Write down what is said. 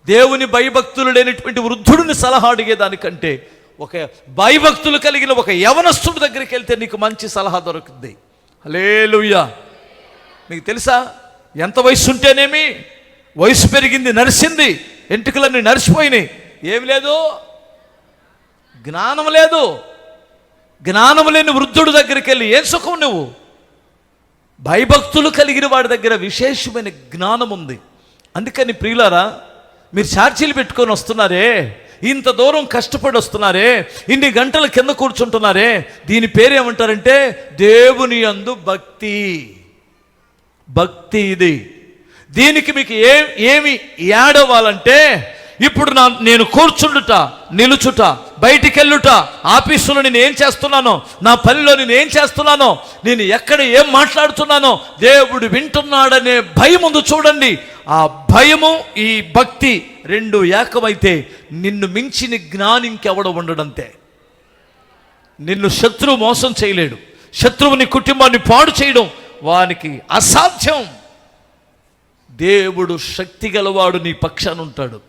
దేవుని భయభక్తులు లేనటువంటి వృద్ధుడిని సలహా అడిగేదానికంటే ఒక భయభక్తులు కలిగిన ఒక యవనస్తుడి దగ్గరికి వెళ్తే నీకు మంచి సలహా దొరుకుతుంది. హల్లెలూయా. మీకు తెలుసా, ఎంత వయసు ఉంటేనేమి, వయసు పెరిగింది, నరిసింది, ఎంటుకలన్నీ నరిసిపోయినాయి, ఏమి లేదు, జ్ఞానం లేదు. జ్ఞానం లేని వృద్ధుడి దగ్గరికి వెళ్ళి ఏం సుఖం నువ్వు? భయభక్తులు కలిగిన వాడి దగ్గర విశేషమైన జ్ఞానం ఉంది. అందుకని ప్రియులారా, మీరు ఛార్జీలు పెట్టుకొని వస్తున్నారే, ఇంత దూరం కష్టపడి వస్తున్నారే, ఇన్ని గంటల కింద కూర్చుంటున్నారే, దీని పేరేమంటారంటే దేవుని యందు భక్తి. భక్తి ఇది. దీనికి మీకు ఏమి యాడ్ అవ్వాలంటే, ఇప్పుడు నేను కూర్చుండుట, నిలుచుట, బయటికి వెళ్ళుట, ఆఫీసులో నేను ఏం చేస్తున్నానో, నా పనిలో నేను ఏం చేస్తున్నానో, నేను ఎక్కడ ఏం మాట్లాడుతున్నానో దేవుడు వింటున్నాడనే భయం ఉంది. చూడండి, ఆ భయము ఈ భక్తి రెండు ఏకమైతే నిన్ను మించిన జ్ఞాని ఇంకెవడ ఉండడంతే. నిన్ను శత్రువు మోసం చేయలేడు. శత్రువుని కుటుంబాన్ని పాడు చేయడం వానికి అసాధ్యం. దేవుడు శక్తి గలవాడు నీ పక్షాన ఉంటాడు.